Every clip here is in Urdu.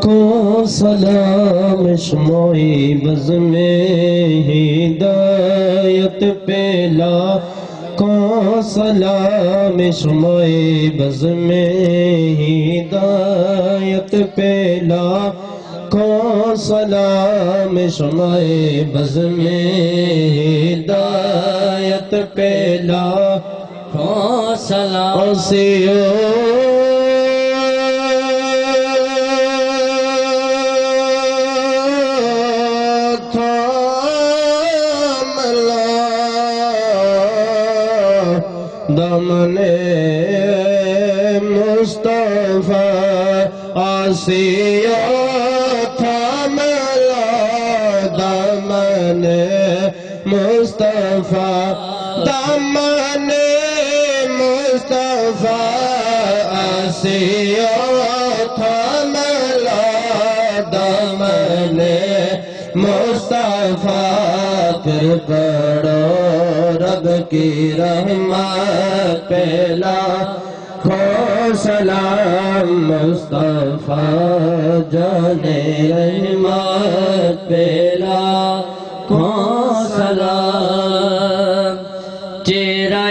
کو سلام شموئی بز میں ہدایت پیلا کو سلام شموئی بز میں ہدایت پیلا کو سلام شموئی بز میں ہدایت پیلا کو سلام سیو دامن مصطفیٰ آسیہ تھاملا دامن مصطفیٰ دامن مصطفیٰ آسیہ تھاملا دامن مصطفیٰ پھر پڑھو رب کی رحمت پہلا کھو سلام مصطفیٰ جانے رحمت پہلا کھو سلام چہرہ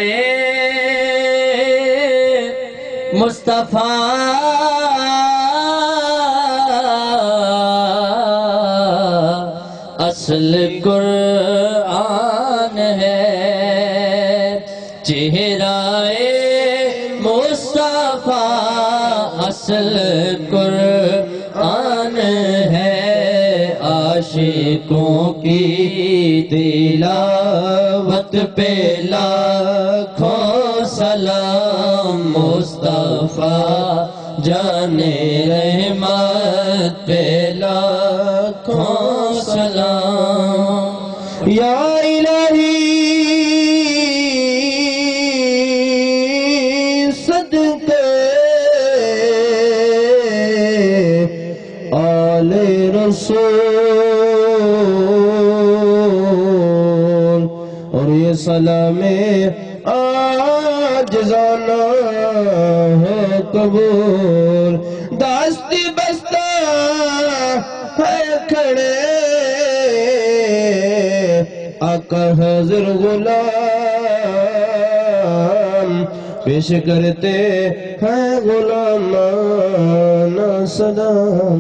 مصطفیٰ اصل قرآن ہے چہرہ مصطفیٰ اصل قرآن ہے عاشقوں کی تلاوت پہ لاکھوں سلام مصطفیٰ جانے رحمت پہ لاکھوں سلام یا الہی آل رسول اور یہ سلام عاجزانہ ہے قبول دستی بستہ ہے کھڑے آقا حضر غلام پیش کرتے ہیں غلامان سلام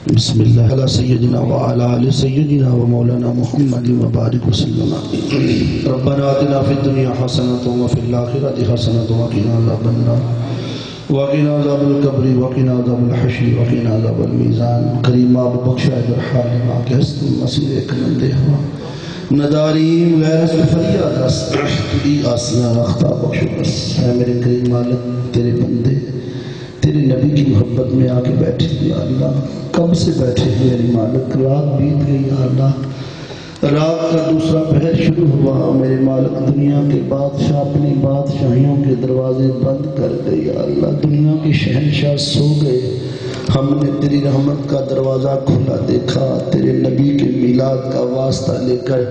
بسم اللہ علی سیدنا وعلی آل سیدنا ومولانا محمد وبارک وسلم ربنا آتنا فی الدنیا حسنۃ وفی الآخرۃ حسنۃ وقنا عذاب النار وقنا عذاب القبر وقنا عذاب الحشر وقنا عذاب المیزان کریم آب بخشا در حال ما کے ہست مسیح کنندے ہوا نداریم غیر فریاد است تری آسیاں رختہ بخشو بس اے میرے کریم مالک تیرے بندے تیرے نبی کی محبت میں آ کے بیٹھے یا اللہ کب سے بیٹھے ہیں میری مالک رات بیت گئی یا اللہ رات کا دوسرا پہر شروع ہوا میرے مالک دنیا کے بادشاہ اپنی بادشاہیوں کے دروازے بند کر دے یا اللہ دنیا کے شہنشاہ سو گئے ہم نے تیری رحمت کا دروازہ کھلا دیکھا تیرے نبی کے میلاد کا واسطہ لے کر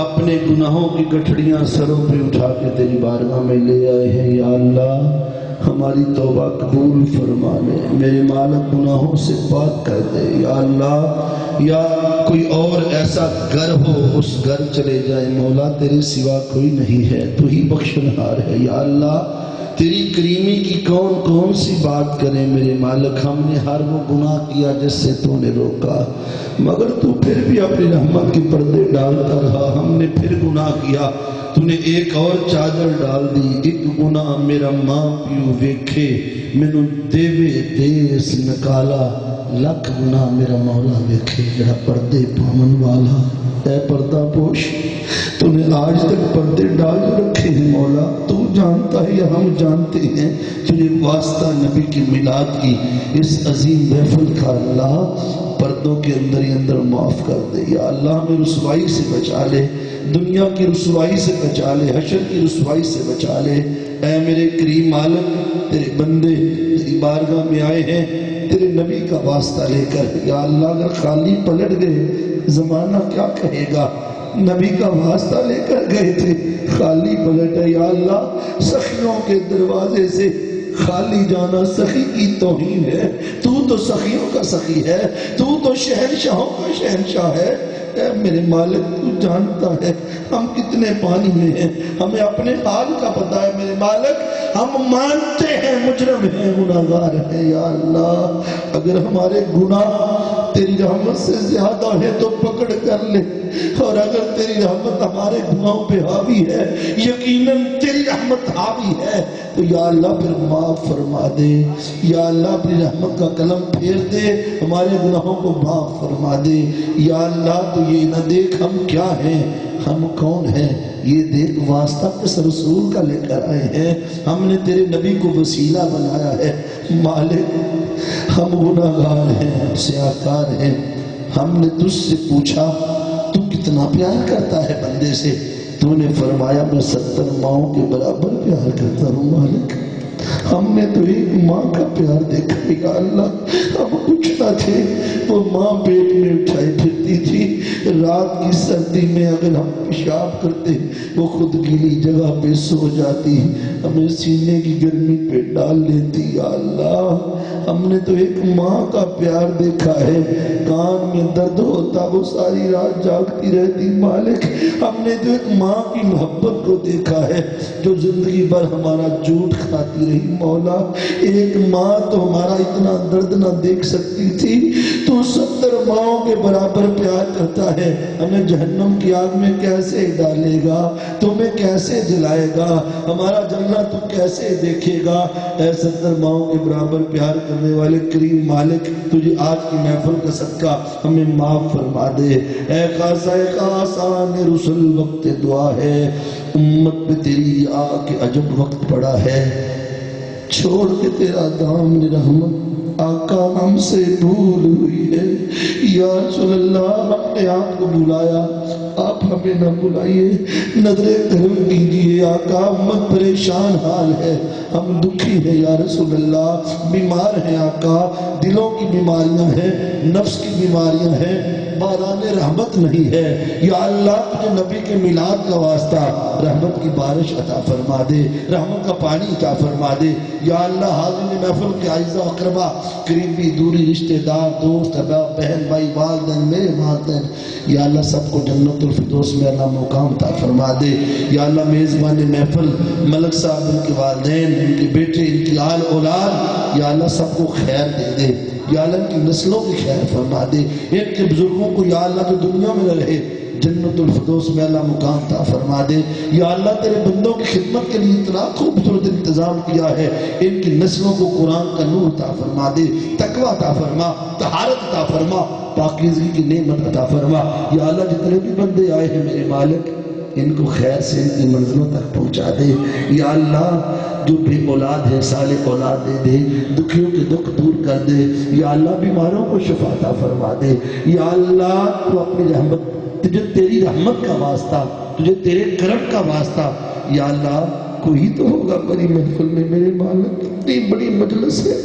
اپنے گناہوں کی گٹھڑیاں سروں پہ اٹھا کے تیری بارگاہ میں لے آئے ہیں یا اللہ ہماری توبہ قبول فرما لے میرے مالک گناہوں سے پاک کر دے یا اللہ یا کوئی اور ایسا گھر ہو اس گھر چلے جائے مولا تیرے سوا کوئی نہیں ہے تو ہی بخشنہار ہے یا اللہ تیری کریمی کی کون کون سی بات کریں میرے مالک ہم نے ہر وہ گناہ کیا جس سے تو نے روکا مگر تو پھر بھی اپنی رحمت کے پردے ڈالتا رہا ہم نے پھر گناہ کیا تو نے ایک اور چادر ڈال دی ایک گناہ میرا ماں پیو ویکھے مینوں دیوے دیس نکالا لکھ گناہ میرا مولا ویکھے جڑا پردے پامن والا اے پردہ پوش تو نے آج تک پردے ڈال رکھے ہیں مولا تو جانتا ہے یا ہم جانتے ہیں تجھے واسطہ نبی کی میلاد کی اس عظیم محفل کا اللہ پردوں کے اندر ہی اندر معاف کر دے یا اللہ ہمیں رسوائی سے بچا لے دنیا کی رسوائی سے بچا لے حشر کی رسوائی سے بچا لے اے میرے کریم مالک تیرے بندے تیری بارگاہ میں آئے ہیں تیرے نبی کا واسطہ لے کر یا اللہ اگر خالی پلٹ گئے زمانہ کیا کہے گا نبی کا واسطہ لے کر گئے تھے، خالی پلٹا۔ یا اللہ سخیوں کے دروازے سے خالی جانا سخی کی توہین ہے۔ تو سخیوں کا سخی ہے، تو شہنشاہوں کا شہنشاہ ہے۔ اے میرے مالک تو جانتا ہے ہم کتنے پانی میں ہیں، ہمیں اپنے حال کا پتہ ہے میرے مالک، ہم مانتے ہیں مجرم ہیں، گناہگار ہیں۔ یا اللہ اگر ہمارے گناہ تیری رحمت سے زیادہ ہے تو پکڑ کر لے، اور اگر تیری رحمت ہمارے گناہوں پہ حاوی ہے، یقیناً تیری رحمت حاوی ہے، تو یا اللہ پھر معاف فرما دے۔ یا اللہ اپنی رحمت کا قلم پھیر دے، ہمارے گناہوں کو معاف فرما دے۔ یا اللہ تو یہ نہ دیکھ ہم کیا ہیں، ہم کون ہیں، یہ دیکھ واسطہ کس رسول کا لے کر آئے ہیں، ہم نے تیرے نبی کو وسیلہ بنایا ہے۔ مالک ہم گناہگار ہیں، ہم سیاہکار ہیں، ہم نے تجھ سے پوچھا تو کتنا پیار کرتا ہے بندے سے، تو نے فرمایا میں 70 ماؤں کے برابر پیار کرتا ہوں۔ مالک ہم نے تو ایک ماں کا پیار دیکھا۔ یا اللہ ہم کچھ نہ تھے، وہ ماں پیٹ میں اٹھائی پھرتی تھی، رات کی سردی میں اگر ہم پیشاب کرتے وہ خود گیلی جگہ پہ سو جاتی، ہمیں سینے کی گرمی پہ ڈال لیتی۔ یا اللہ ہم نے تو ایک ماں کا پیار دیکھا ہے، کان میں درد ہوتا وہ ساری رات جاگتی رہتی۔ مالک ہم نے تو ایک ماں کی محبت کو دیکھا ہے جو زندگی بھر ہمارا جھوٹ کھاتی رہی۔ مولا ایک ماں تو ہمارا اتنا درد نہ دیکھ سکتی تھی، تو 70 ماؤں کے برابر پیار کرتا ہے، ہمیں جہنم کی آگ میں کیسے ڈالے گا، تمہیں کیسے جلائے گا، ہمارا جلنا تو کیسے دیکھے گا۔ اے 70 ماؤں کے برابر پیار کرنے والے کریم مالک تجھے آج کی محفل کا صدقہ ہمیں معاف فرما دے۔ اے خاصان رسل وقت دعا ہے، امت پہ تیری آ کے عجب وقت پڑا ہے، چھوڑ کے تیرا دامن رحمت آقا ہم سے بھول ہوئی ہے۔ یا رسول اللہ ہم نے آپ کو بلایا، آپ ہمیں نہ بلائیے، نظر کرم کیجیے۔ آقا امت پریشان حال ہے، ہم دکھی ہیں یا رسول اللہ، بیمار ہیں آقا، دلوں کی بیماریاں ہیں، نفس کی بیماریاں ہیں، باران رحمت نہیں ہے۔ یا اللہ تجھے نبی کے میلاد کا واسطہ رحمت کی بارش عطا فرما دے، رحمت کا پانی عطا فرما دے۔ یا اللہ حاضرین محفل کے اعزاء و اقربا، قریبی دوری رشتہ دار دوست احباب بہن بھائی والدین میرے والدین، یا اللہ سب کو جنت الفردوس میں اللہ مقام عطا فرما دے۔ یا اللہ میزبان محفل ملک صاحب، ان کے والدین، ان کے بیٹے، ان کی آل اولاد، یا اللہ سب کو خیر دے دے، یا اللہ ان کی نسلوں کی خیر فرما دے، ان کے بزرگوں کو یا اللہ جو دنیا میں رہے جنت الفردوس میں اللہ مقام عطا فرما دے۔ یا اللہ تیرے بندوں کی خدمت کے لیے اتنا خوبصورت انتظام کیا ہے، ان کی نسلوں کو قرآن کا نور عطا فرما دے، تقوی عطا فرما، طہارت عطا فرما، پاکیزگی کی نعمت عطا فرما۔ یا اللہ جتنے بھی بندے آئے ہیں میرے مالک ان کو خیر سے ان کی منزلوں تک پہنچا دے۔ یا اللہ جو بے اولاد ہے صالح اولاد دے دے، دکھیوں کے دکھ دور کر دے۔ یا اللہ بیماروں کو شفا عطا فرما دے۔ یا اللہ تو اپنی رحمت، تجھے تیری رحمت کا واسطہ، تجھے تیرے کرم کا واسطہ، یا اللہ کوئی تو ہوگا بڑی محفل میں میرے مالک، اتنی بڑی مجلس ہے،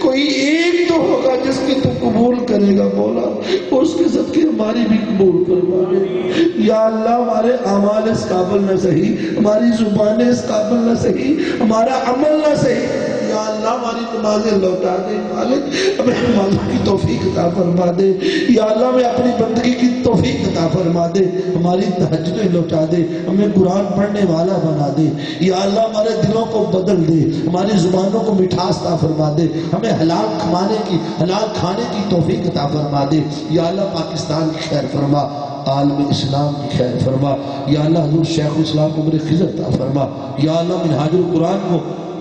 کوئی ایک تو ہوگا جس کی تو قبول کرے گا مولا، اور اس کے صدقے ہماری بھی قبول فرما دے۔ یا اللہ ہمارے اعمال اس قابل نہ صحیح، ہماری زبانیں اس قابل نہ صحیح، ہمارا عمل نہ صحیح، یا اللہ ہماری نمازیں لوٹا دے مالک، ہمیں نمازوں کی توفیق عطا فرما دے۔ یا اللہ ہمیں اپنی بندگی کی توفیق عطا فرما دے، ہماری تہجدیں لوٹا دے، ہمیں قرآن پڑھنے والا بنا دے۔ یا اللہ ہمارے دلوں کو بدل دے، ہماری زبانوں کو مٹھاس عطا فرما دے، ہمیں حلال کھانے کی توفیق عطا فرما دے۔ یا اللہ پاکستان کی خیر فرما، عالم اسلام کی خیر فرما۔ یا اللہ حضور شیخ الاسلام عمر خضر عطا فرما۔ یا اللہ منہاج القرآن کو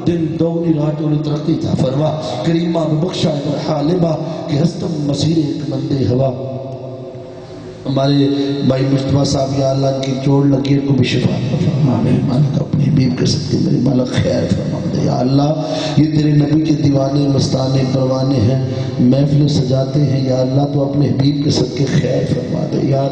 دن دوری رات اور ترقی عطا فرما۔ کریمہ بخشا حالبہ کہ ہستم مسیر ایک مندے ہوا۔ ہمارے بھائی مصطفیٰ صاحب یا اللہ ان کی چوٹ لگی ان کو بھی شفا فرما، میرے مالک اپنی حبیب کے صدقے میرے مالک خیر فرما دے۔ یا اللہ یہ تیرے نبی کے دیوانے مستانے پروانے ہیں، محفل سجاتے ہیں، یا اللہ تو اپنے حبیب کے صدقے خیر فرما دے۔ یا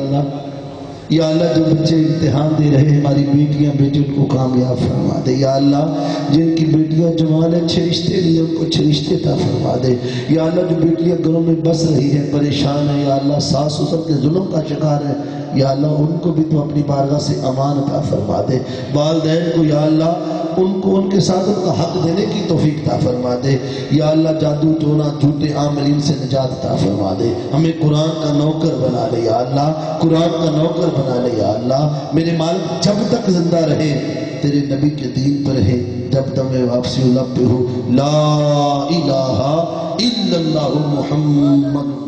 اللہ جو بچے امتحان دے رہے ہیں، ہماری بیٹیاں بیٹے ان کو کامیاب فرما دے۔ یا اللہ جن کی بیٹیاں بیٹیاں جوان ہیں، اچھے رشتے لیے ان کو اچھے رشتے عطا فرما دے یا اللہ۔ جو بیٹیاں گھروں میں بس رہی ہیں، پریشان ہیں یا اللہ، ساس سسر کے ظلم کا شکار ہے یا اللہ، ان کو بھی تو اپنی بارگاہ سے امان عطا فرما دے۔ والدین کو یا اللہ ان کو ان کے ساتھ ان کا حق دینے کی توفیق عطا فرما دے یا اللہ۔ جادو ٹونا جھوٹے عاملین سے نجات عطا فرما دے۔ ہمیں قرآن کا نوکر بنا لے یا اللہ، قرآن کا نوکر بنا لے یا اللہ۔ میرے مالک جب تک زندہ رہے تیرے نبی کے دین پر رہے، جب تک میں واپسی لب پہ ہوں، لا الہ الا اللہ محمد۔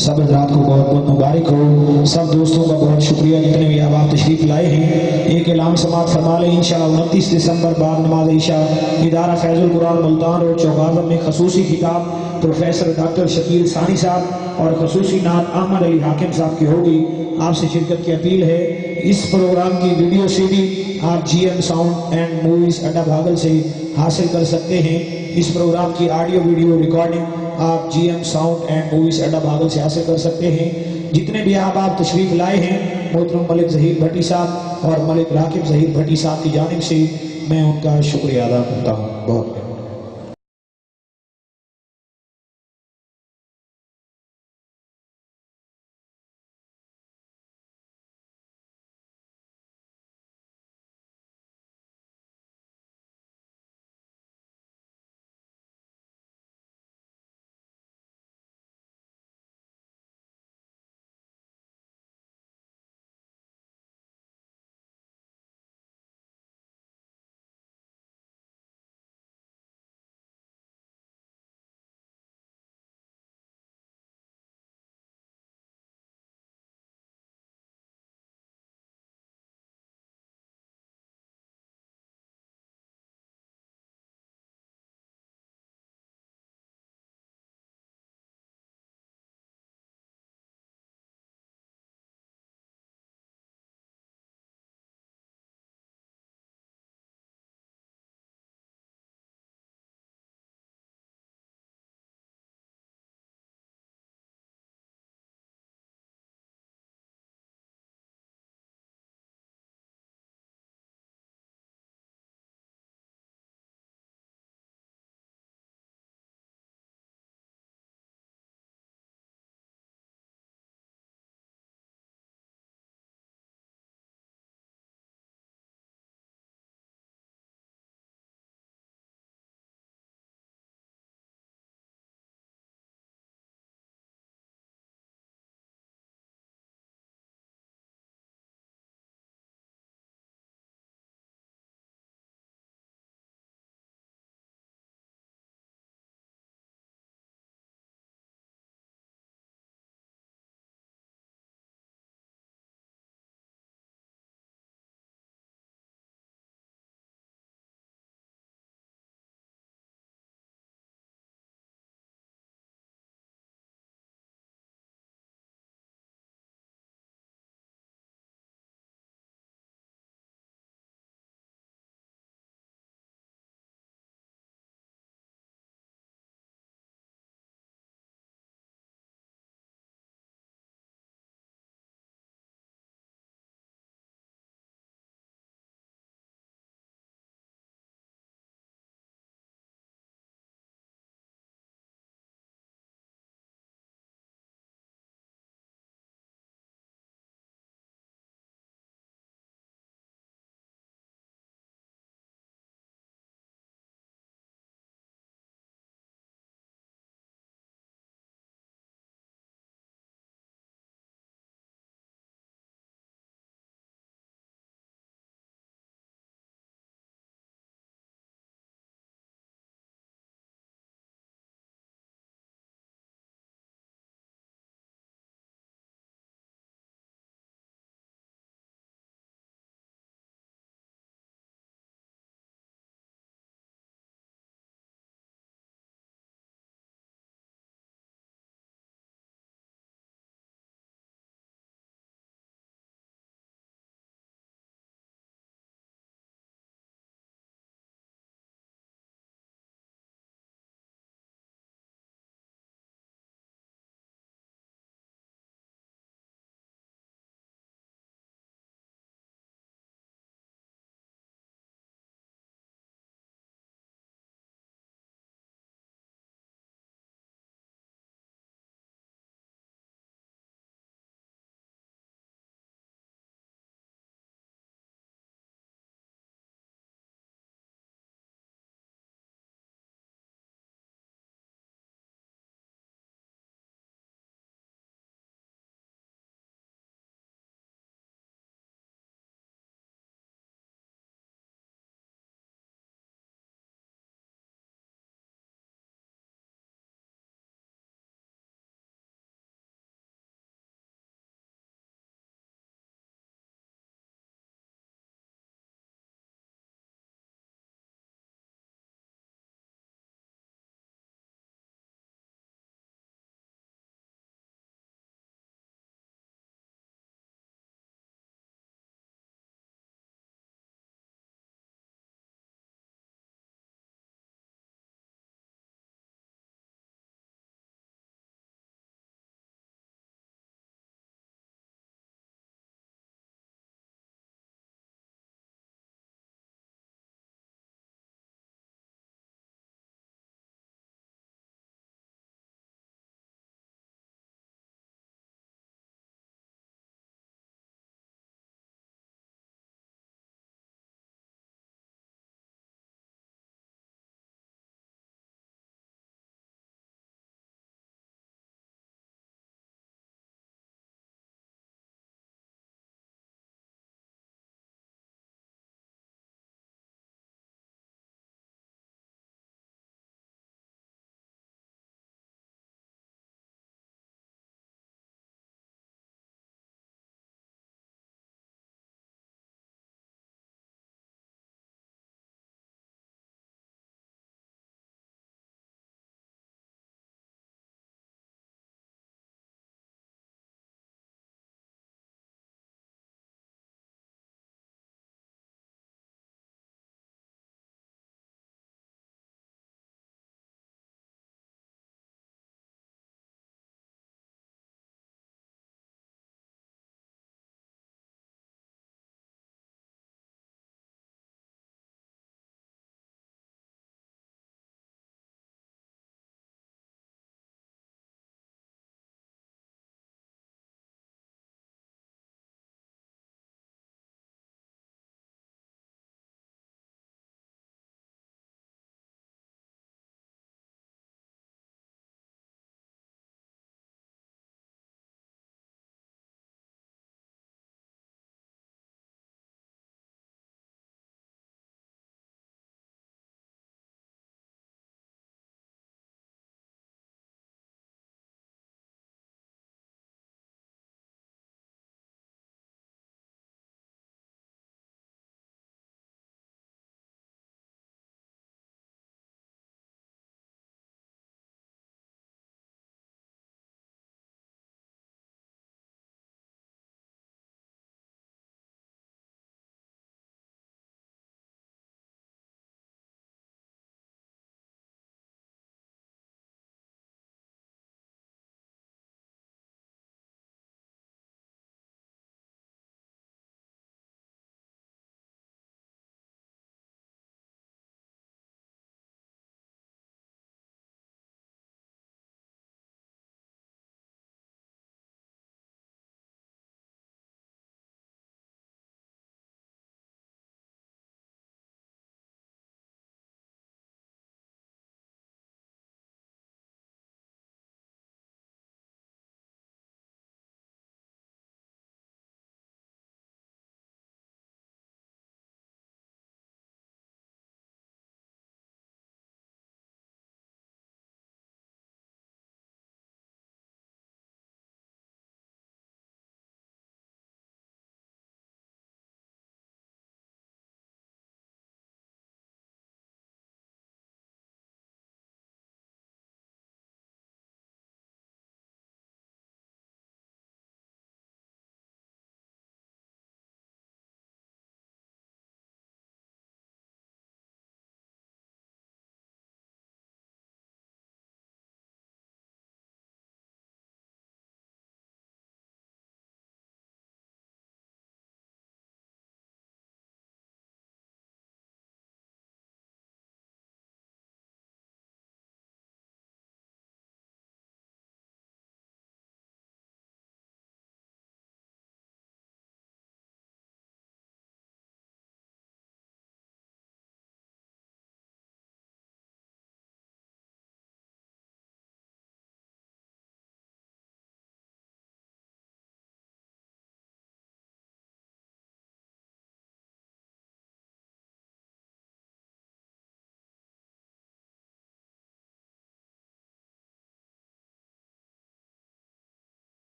سب حضرات کو بہت بہت مبارک ہو، سب دوستوں کا بہت شکریہ جتنے بھی آپ تشریف لائے ہیں۔ ایک اعلان سماعت فرما لیں، انشاءاللہ 29 دسمبر بعد نماز عشاء ادارہ فیض القرآن ملتان روڈ چوک اعظم میں خصوصی خطاب پروفیسر ڈاکٹر شکیل ثانی صاحب اور خصوصی نعت احمد علی حاکم صاحب کی ہوگی۔ آپ سے شرکت کی اپیل ہے۔ اس پروگرام کی ویڈیو سی ڈی آپ G M sound and movies Adda Bhagal سے حاصل کر سکتے ہیں۔ اس پروگرام کی آڈیو ویڈیو ریکارڈنگ آپ G M sound and movies Adda Bhagal سے حاصل کر سکتے ہیں۔ جتنے بھی آپ تشریف لائے ہیں، محترم ملک ظہیر بھٹی صاحب اور ملک راکب ظہیر بھٹی صاحب کی جانب سے میں ان کا شکریہ ادا کرتا ہوں۔ بہت